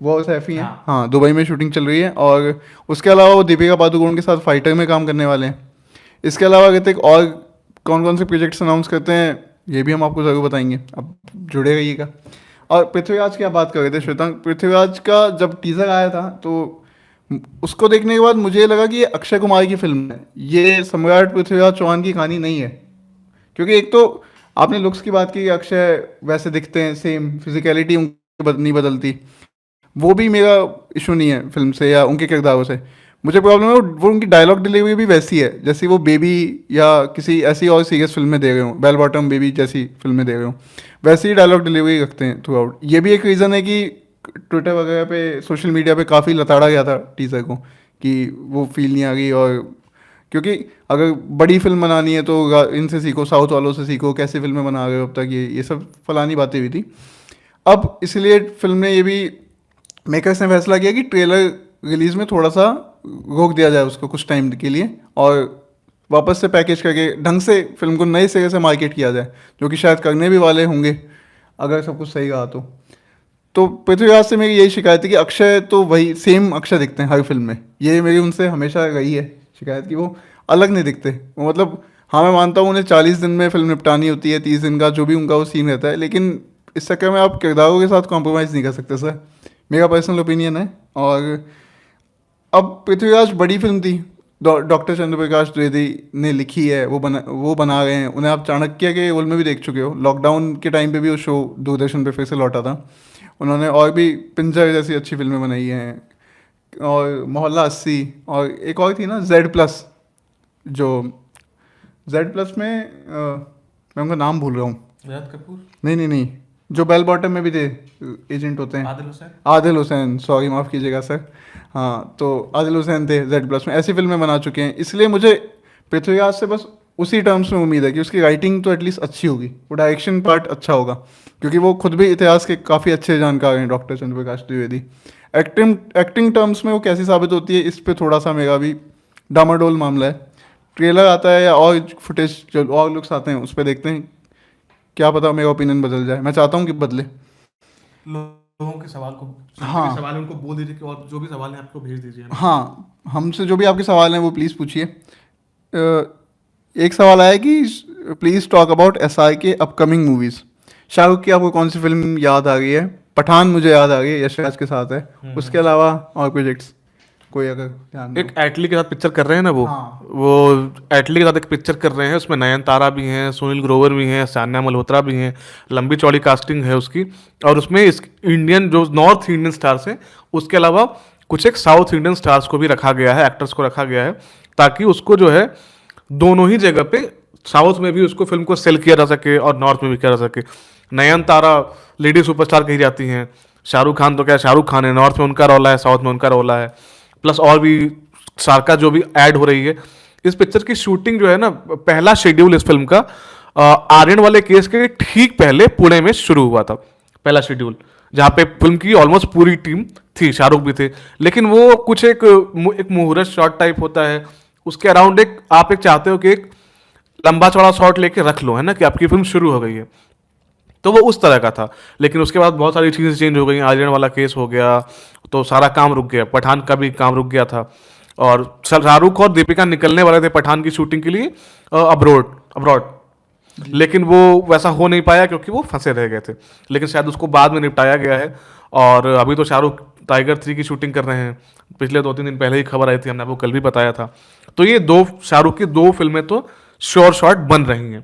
वो सैफ ही हैं। हाँ, दुबई में शूटिंग चल रही है। और उसके अलावा वो दीपिका पादुकोण के साथ फाइटर में काम करने वाले हैं। इसके अलावा ऋतिक और कौन कौन से प्रोजेक्ट्स अनाउंस करते हैं ये भी हम आपको ज़रूर बताएंगे, अब जुड़े रहिएगा। और पृथ्वीराज की आप बात कर रहे थे श्वेतांग, पृथ्वीराज का जब टीज़र आया था तो उसको देखने के बाद मुझे लगा कि ये अक्षय कुमार की फिल्म है, ये सम्राट पृथ्वीराज चौहान की कहानी नहीं है। क्योंकि एक तो आपने लुक्स की बात की कि अक्षय वैसे दिखते हैं, सेम फिजिकलिटी उनकी नहीं बदलती, वो भी मेरा इशू नहीं है फिल्म से या उनके किरदारों से। मुझे प्रॉब्लम है वो उनकी डायलॉग डिलीवरी भी वैसी है जैसी वो बेबी या किसी ऐसी और सीरियस फिल्म में दे रहे हो, बेल बॉटम बेबी जैसी फिल्म में दे रहे हो, वैसी ही डायलॉग डिलीवरी रखते हैं थ्रू आउट। ये भी एक रीज़न है कि ट्विटर वगैरह पे, सोशल मीडिया पे काफ़ी लताड़ा गया था टीज़र को कि वो फील नहीं आ गई। और क्योंकि अगर बड़ी फिल्म बनानी है तो इनसे सीखो, साउथ वालों से सीखो, कैसी फिल्में बना रहे हो अब तक, ये सब फलानी बातें हुई थी। अब इसलिए फिल्म ने ये भी, मेकर्स ने फैसला किया कि ट्रेलर रिलीज़ में थोड़ा सा रोक दिया जाए उसको कुछ टाइम के लिए, और वापस से पैकेज करके ढंग से फिल्म को नए सिरे से मार्केट किया जाए, जो कि शायद करने भी वाले होंगे अगर सब कुछ सही रहा तो पृथ्वीराज से मेरी यही शिकायत है कि अक्षय तो वही सेम अक्षय दिखते हैं हर फिल्म में। ये मेरी उनसे हमेशा रही है शिकायत कि वो अलग नहीं दिखते। वो मतलब, हाँ मैं मानता हूँ उन्हें 40 दिन में फिल्म निपटानी होती है, 30 दिन का जो भी उनका वो सीन रहता है, लेकिन इस चक्कर में आप किरदारों के साथ कॉम्प्रोमाइज़ नहीं कर सकते सर, मेरा पर्सनल ओपिनियन है। और अब पृथ्वीराज बड़ी फिल्म थी, डॉक्टर चंद्रप्रकाश द्विवेदी ने लिखी है, वो बना रहे हैं। उन्हें आप चाणक्य के रोल में भी देख चुके हो, लॉकडाउन के टाइम पे भी वो शो दूरदर्शन पे फिर से लौटा था। उन्होंने और भी पिंजर जैसी अच्छी फिल्में बनाई हैं, और मोहल्ला 80, और एक और थी ना Z+, जो Z+ में मैं उनका नाम भूल रहा हूँ। शाहिद कपूर? नहीं, जो बेल बॉटम में भी थे, एजेंट होते हैं। आदिल हुसैन, सॉरी माफ़ कीजिएगा सर। हाँ, तो आदिल हुसैन थे Z+ में। ऐसी फिल्में बना चुके हैं, इसलिए मुझे पृथ्वीराज से बस उसी टर्म्स में उम्मीद है कि उसकी राइटिंग तो एटलीस्ट अच्छी होगी, वो डायरेक्शन पार्ट अच्छा होगा, क्योंकि वो खुद भी इतिहास के काफ़ी अच्छे जानकार हैं doctor Chandraprakash Dwivedi. Acting terms में वो कैसी साबित होती है, इस पर थोड़ा सा मेरा भी डामाडोल मामला है। ट्रेलर आता है या और फुटेज जो और लुक्स आते हैं उस पर देखते हैं, क्या पता मेरा ओपिनियन बदल जाए। मैं चाहता हूँ कि बदले। लोगों के सवाल को, हाँ, सवाल उनको बोल दीजिए कि और जो भी सवाल हैं आपको भेज दीजिए। हाँ, हमसे जो भी आपके सवाल हैं वो प्लीज़ पूछिए। एक सवाल आया कि प्लीज़ टॉक अबाउट SR के अपकमिंग मूवीज़। शाहरुख की आपको कौन सी फिल्म याद आ गई है? पठान मुझे याद आ गई है, यशराज के साथ है। उसके अलावा और प्रोजेक्ट्स कोई अगर ध्यान एक एटली के साथ पिक्चर कर रहे हैं ना वो एटली के साथ एक पिक्चर कर रहे हैं, उसमें नयनतारा भी हैं, सुनील ग्रोवर भी हैं, सान्या मल्होत्रा भी हैं, लंबी चौड़ी कास्टिंग है उसकी। और उसमें इस इंडियन जो नॉर्थ इंडियन स्टार्स हैं, उसके अलावा कुछ एक साउथ इंडियन स्टार्स को भी रखा गया है, एक्टर्स को रखा गया है, ताकि उसको जो है दोनों ही जगह पे, साउथ में भी उसको फिल्म को सेल किया जा सके और नॉर्थ में भी किया जा सके। नयनतारा लेडी सुपरस्टार कही जाती हैं, शाहरुख खान तो क्या शाहरुख खान है, नॉर्थ में उनका रोला है, साउथ में उनका रोला है, प्लस और भी स्टार का जो भी ऐड हो रही है। इस पिक्चर की शूटिंग जो है ना, पहला शेड्यूल इस फिल्म का आर्यन वाले केस के ठीक पहले पुणे में शुरू हुआ था, पहला शेड्यूल, जहाँ पे फिल्म की ऑलमोस्ट पूरी टीम थी, शाहरुख भी थे। लेकिन वो कुछ एक मुहूर्त शॉट टाइप होता है, उसके अराउंड आप एक चाहते हो कि एक लंबा चौड़ा शॉट लेके रख लो, है ना, कि आपकी फिल्म शुरू हो गई है, तो वो उस तरह का था। लेकिन उसके बाद बहुत सारी चीज़ें चेंज हो गई, आर्यन वाला केस हो गया तो सारा काम रुक गया, पठान का भी काम रुक गया था। और शाहरुख और दीपिका निकलने वाले थे पठान की शूटिंग के लिए अब्रॉड। लेकिन वो वैसा हो नहीं पाया क्योंकि वो फंसे रह गए थे। लेकिन शायद उसको बाद में निपटाया गया है। और अभी तो शाहरुख टाइगर 3 की शूटिंग कर रहे हैं। पिछले 2-3 दिन पहले ही खबर आई थी, हमने आपको कल भी बताया था। तो ये दो शाहरुख की 2 फिल्में तो श्योर शॉट बन रही हैं।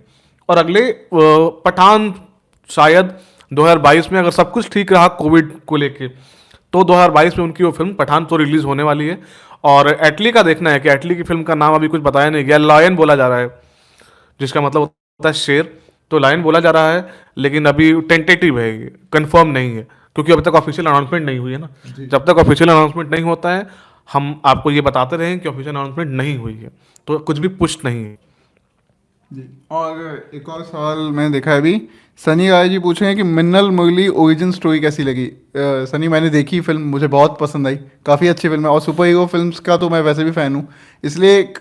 और अगले पठान शायद 2022 में, अगर सब कुछ ठीक रहा कोविड को लेके, तो 2022 में उनकी वो फिल्म पठान तो रिलीज होने वाली है। और एटली का देखना है कि एटली की फिल्म का नाम अभी कुछ बताया नहीं गया, लायन बोला जा रहा है, जिसका मतलब होता है शेर। तो लायन बोला जा रहा है, लेकिन अभी टेंटेटिव है, कंफर्म नहीं है, क्योंकि अभी तक ऑफिशियल अनाउंसमेंट नहीं हुई है ना। जब तक ऑफिशियल अनाउंसमेंट नहीं होता है, हम आपको ये बताते रहे कि ऑफिशियल अनाउंसमेंट नहीं हुई है, तो कुछ भी पुष्ट नहीं है। जी। और एक और सवाल मैंने देखा है अभी, सनी राय जी पूछ रहे हैं कि मिन्नल मुरली ओरिजिन स्टोरी कैसी लगी। सनी, मैंने देखी फिल्म, मुझे बहुत पसंद आई, काफ़ी अच्छी फिल्म है। और सुपर हीरो फिल्म्स का तो मैं वैसे भी फ़ैन हूँ, इसलिए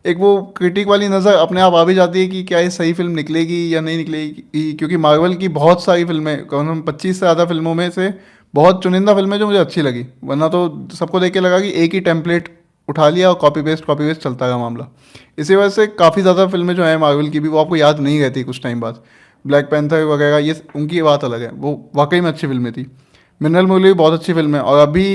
एक वो क्रिटिक वाली नज़र अपने आप आ भी जाती है कि क्या ये सही फिल्म निकलेगी या नहीं निकलेगी। क्योंकि मार्वल की बहुत सारी फिल्में, कम से कम 25 से ज़्यादा फिल्मों में से बहुत चुनिंदा फिल्में जो मुझे अच्छी लगी, वरना तो सबको देख के लगा कि एक ही टेम्पलेट उठा लिया और कॉपी पेस्ट चलता रहा मामला। इसी वजह से काफ़ी ज़्यादा फिल्में जो हैं मार्वल की भी, वो आपको याद नहीं रहती कुछ टाइम बाद। ब्लैक पैंथर वगैरह, ये उनकी बात अलग है, वो वाकई में अच्छी फिल्में थी। मिन्नल मुरली भी बहुत अच्छी फिल्म है। और अभी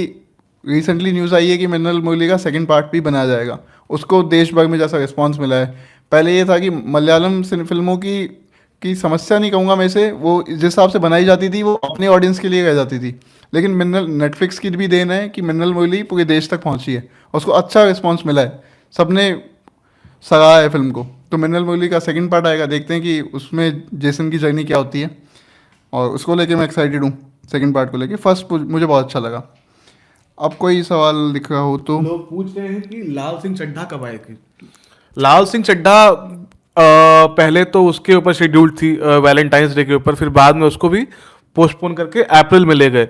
रिसेंटली न्यूज़ आई है कि मिन्नल मुरली का सेकंड पार्ट भी बनाया जाएगा। उसको देश भर में जैसा रिस्पांस मिला है, पहले ये था कि मलयालम फिल्मों की समस्या नहीं कहूँगा मैं इसे, वो जिस हिसाब से बनाई जाती थी वो अपने ऑडियंस के लिए रह जाती थी। लेकिन मिन्नल, नेटफ्लिक्स की भी देन है कि मिन्नल मुरली पूरे देश तक पहुँची है और उसको अच्छा रिस्पॉन्स मिला है, सबने सराहा है फिल्म को। तो मिन्नल मुरली का सेकंड पार्ट आएगा, देखते हैं कि उसमें जेसन की जर्नी क्या होती है। और उसको लेके मैं एक्साइटेड हूँ, सेकंड पार्ट को लेके। फर्स्ट मुझे बहुत अच्छा लगा। अब कोई सवाल दिख रहा हो तो। लोग पूछ रहे हैं कि लाल सिंह चड्ढा कब आएगी। लाल सिंह चड्ढा पहले तो उसके ऊपर शेड्यूल्ड थी वैलेंटाइंस डे के ऊपर, फिर बाद में उसको भी पोस्टपोन करके अप्रैल में ले गए।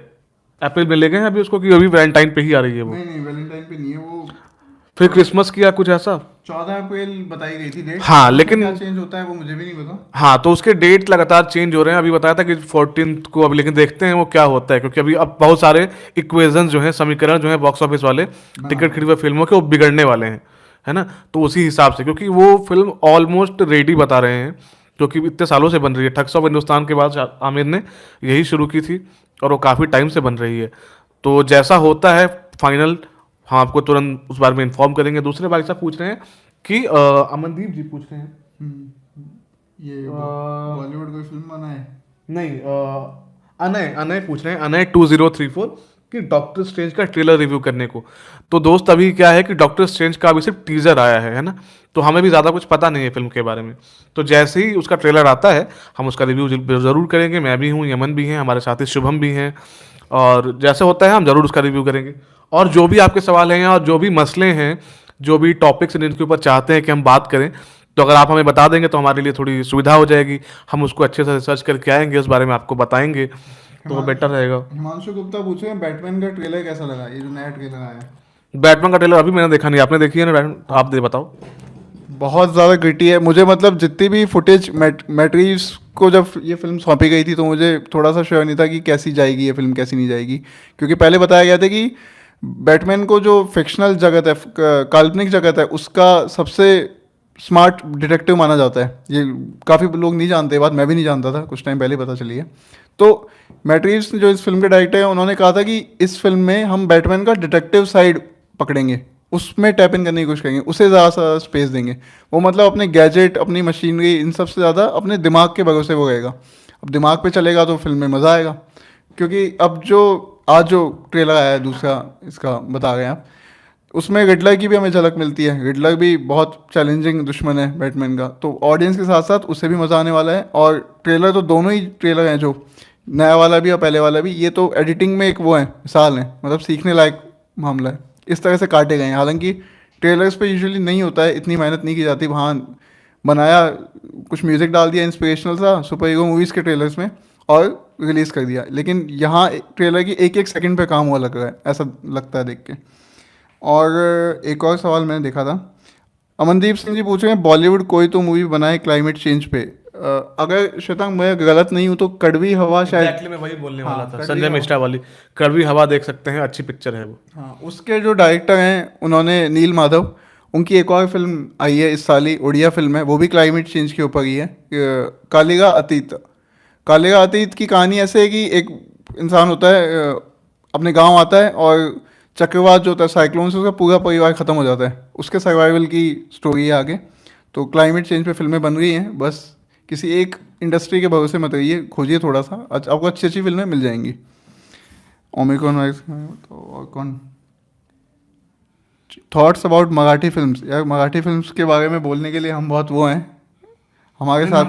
अप्रैल में ले गए हैं अभी उसको, कि अभी वैलेंटाइन पे ही आ रही है वो। नहीं नहीं, वैलेंटाइन पे नहीं है वो। फिर क्रिसमस किया कुछ ऐसा। 14 अप्रैल बताई गई थी डेट। हाँ, लेकिन क्या चेंज होता है वो मुझे भी नहीं पता। हाँ, तो उसके डेट लगातार चेंज हो रहे हैं। अभी बताया था कि 14 को, अभी लेकिन देखते हैं वो क्या होता है, क्योंकि अभी अब बहुत सारे इक्वेशन जो हैं, समीकरण जो है बॉक्स ऑफिस वाले टिकट खरीदे हुए फिल्मों के, वो बिगड़ने वाले हैं, है ना। तो उसी हिसाब से, क्योंकि वो फिल्म ऑलमोस्ट रेडी बता रहे हैं, क्योंकि इतने सालों से बन रही है। ठग्स ऑफ हिंदुस्तान के बाद आमिर ने यही शुरू की थी और वो काफ़ी टाइम से बन रही है। तो जैसा होता है फाइनल, हम आपको तुरंत उस बारे में इन्फॉर्म करेंगे। दूसरे भाई साहब पूछ रहे हैं कि अमनदीप जी पूछ रहे हैं, ये बॉलीवुड कोई फिल्म बना है? नहीं, अनय अनय पूछ रहे हैं, अनय 2034, कि डॉक्टर स्ट्रेंज का ट्रेलर रिव्यू करने को। तो दोस्त, अभी क्या है कि डॉक्टर स्ट्रेंज का अभी सिर्फ टीजर आया है ना, तो हमें भी ज़्यादा कुछ पता नहीं है फिल्म के बारे में। तो जैसे ही उसका ट्रेलर आता है, हम उसका रिव्यू ज़रूर करेंगे। मैं भी हूँ, यमन भी हैं, हमारे साथी शुभम भी हैं, और जैसे होता है हम ज़रूर उसका रिव्यू करेंगे। और जो भी आपके सवाल हैं और जो भी मसले हैं, जो भी टॉपिक्स हैं जिनके ऊपर चाहते हैं कि हम बात करें, तो अगर आप हमें बता देंगे तो हमारे लिए थोड़ी सुविधा हो जाएगी। हम उसको अच्छे से रिसर्च करके आएंगे, उस बारे में आपको बताएंगे, तो वो बेटर रहेगा। हिमांशु गुप्ता पूछ रहे हैं बैटमैन का ट्रेलर कैसा लगा, ये जो नया ट्रेलर आया है? बैटमैन का ट्रेलर अभी मैंने देखा नहीं, आपने देखी है ना बैटमैन? तो आप दे बताओ। बहुत ज़्यादा ग्रिटी है। मुझे मतलब जितनी भी फुटेज मैट्रीज को जब ये फिल्म सौंपी गई थी, तो मुझे थोड़ा सा श्योर नहीं था कि कैसी जाएगी ये फिल्म, कैसी नहीं जाएगी। क्योंकि पहले बताया गया था कि बैटमैन को जो फिक्शनल जगत है, काल्पनिक जगत है, उसका सबसे स्मार्ट डिटेक्टिव माना जाता है। ये काफ़ी लोग नहीं जानते, ये बात मैं भी नहीं जानता था, कुछ टाइम पहले पता चली है। तो मैट्रीज जो इस फिल्म के डायरेक्टर हैं, उन्होंने कहा था कि इस फिल्म में हम बैटमैन का डिटेक्टिव साइड पकड़ेंगे, उसमें टैप इन करने की कोशिश करेंगे, उसे ज़्यादा सा स्पेस देंगे। वो मतलब अपने गैजेट, अपनी मशीनरी, इन सब से ज़्यादा अपने दिमाग के भरोसे वो रहेगा। अब दिमाग पे चलेगा तो फिल्म में मज़ा आएगा। क्योंकि अब आज जो ट्रेलर आया है दूसरा, इसका बता रहे हैं आप, उसमें रिडलर की भी हमें झलक मिलती है। रिडलर भी बहुत चैलेंजिंग दुश्मन है बैटमैन का, तो ऑडियंस के साथ साथ उसे भी मज़ा आने वाला है। और ट्रेलर तो दोनों ही ट्रेलर हैं, जो नया वाला भी और पहले वाला भी, ये तो एडिटिंग में एक वो है, मिसाल है, मतलब सीखने लायक मामला है। इस तरह से काटे गए हैं। हालांकि ट्रेलर्स पे यूजुअली नहीं होता है, इतनी मेहनत नहीं की जाती। वहाँ बनाया, कुछ म्यूज़िक डाल दिया इंस्पिरेशनल सा सुपर हीरो मूवीज़ के ट्रेलर्स में और रिलीज़ कर दिया। लेकिन यहाँ ट्रेलर की एक एक सेकंड पे काम हुआ लग रहा है, ऐसा लगता है देख के। और एक और सवाल मैंने देखा था, अमनदीप सिंह जी पूछ रहे हैं बॉलीवुड कोई तो मूवी बनाए क्लाइमेट चेंज पे। अगर शतांग मैं गलत नहीं हूँ तो कड़वी हवा शायद। एक्चुअली मैं वही बोलने हाँ, वाला था, कड़वी संजय हवा। मिश्रा वाली कड़वी हवा देख सकते हैं, अच्छी पिक्चर है वो। हाँ, उसके जो डायरेक्टर हैं, उन्होंने नील माधव, उनकी एक और फिल्म आई है इस साल ही, उड़िया फिल्म है, वो भी क्लाइमेट चेंज के ऊपर ही है, कालिगा अतीत। कालिगा अतीत की कहानी ऐसे है कि एक इंसान होता है, अपने गांव आता है और चक्रवात जो होता है, साइक्लोन से उसका पूरा परिवार ख़त्म हो जाता है, उसके सर्वाइवल की स्टोरी है आगे। तो क्लाइमेट चेंज पे फिल्में बन रही हैं, बस किसी एक इंडस्ट्री के भरोसे मत रहिए, खोजिए थोड़ा सा, आपको अच्छी अच्छी फिल्में मिल जाएंगी। ओमिक्रॉन वायरस तो और कौन, थॉट्स अबाउट मराठी फिल्म्स। यार मराठी फिल्म्स के बारे में बोलने के लिए हम बहुत वो हैं, हमारे नहीं, साथ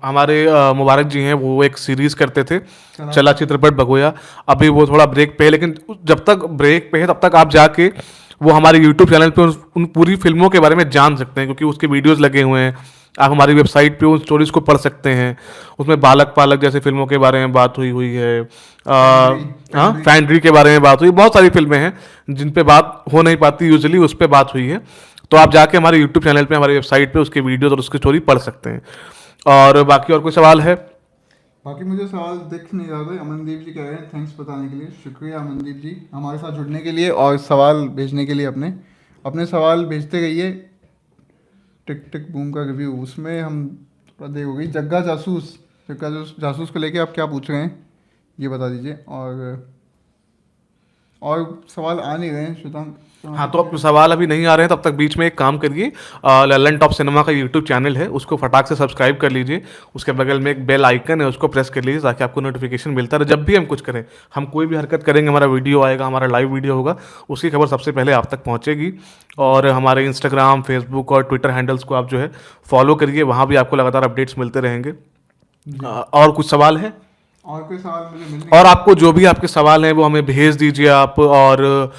हमारे मुबारक जी हैं, वो एक सीरीज करते थे, चला चित्रपट बगोया। अभी वो थोड़ा ब्रेक पे है, लेकिन जब तक ब्रेक पे है तब तक आप जाके वो हमारे यूट्यूब चैनल पे उन पूरी फिल्मों के बारे में जान सकते हैं, क्योंकि उसके वीडियोस लगे हुए हैं। आप हमारी वेबसाइट पे उन स्टोरीज को पढ़ सकते हैं। उसमें बालक पालक जैसे फिल्मों के बारे में बात हुई हुई है, हाँ, फैंड्री के बारे में बात हुई, बहुत सारी फिल्में हैं जिन पे बात हो नहीं पाती यूजुअली, उस पर बात हुई है। तो आप जाके हमारे यूट्यूब चैनल पे, हमारी वेबसाइट पे उसके वीडियोस और उसकी स्टोरी पढ़ सकते हैं। और बाकी और कोई सवाल है? बाकी मुझे सवाल दिख नहीं रहा था। अमनदीप जी कह रहे हैं थैंक्स बताने के लिए, शुक्रिया अमनदीप जी हमारे साथ जुड़ने के लिए और सवाल भेजने के लिए। अपने अपने सवाल भेजते रहिए। टिक टिक बूम का रिव्यू, उसमें हम थोड़ा देर हो गई। जग्गा जासूस को लेके आप क्या पूछ रहे हैं ये बता दीजिए। और सवाल आ नहीं रहे हैं श्वेतांक। हाँ, तो अब सवाल अभी नहीं आ रहे हैं, तब तक बीच में एक काम करिए, ललन टॉप सिनेमा का यूट्यूब चैनल है, उसको फटाक से सब्सक्राइब कर लीजिए। उसके बगल में एक बेल आइकन है, उसको प्रेस कर लीजिए ताकि आपको नोटिफिकेशन मिलता रहे जब भी हम कुछ करें। हम कोई भी हरकत करेंगे, हमारा वीडियो आएगा, हमारा लाइव वीडियो होगा, उसकी खबर सबसे पहले आप तक पहुँचेगी। और हमारे इंस्टाग्राम, फेसबुक और ट्विटर हैंडल्स को आप जो है फॉलो करिए, वहाँ भी आपको लगातार अपडेट्स मिलते रहेंगे। और कुछ सवाल है? और कोई सवाल मुझे मिल नहीं। और आपको जो भी आपके सवाल हैं वो हमें भेज दीजिए आप। और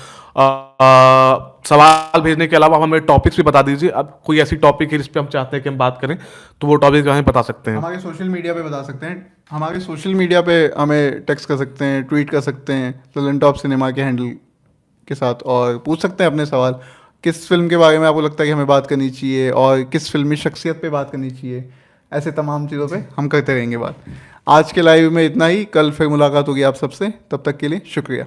सवाल भेजने के अलावा हमें टॉपिक्स भी बता दीजिए। अब कोई ऐसी टॉपिक है जिस पे हम चाहते हैं कि हम बात करें, तो वो टॉपिक हमें बता सकते हैं। हमारे सोशल मीडिया पे बता सकते हैं, हमारे सोशल मीडिया पे हमें टेक्स्ट कर सकते हैं, ट्वीट कर सकते हैं ललन टॉप सिनेमा के हैंडल के साथ, और पूछ सकते हैं अपने सवाल। किस फिल्म के बारे में आपको लगता है कि हमें बात करनी चाहिए, और किस फिल्मी शख्सियत पे बात करनी चाहिए, ऐसे तमाम चीज़ों पे हम करते रहेंगे बात। आज के लाइव में इतना ही, कल फिर मुलाकात होगी आप सबसे, तब तक के लिए शुक्रिया।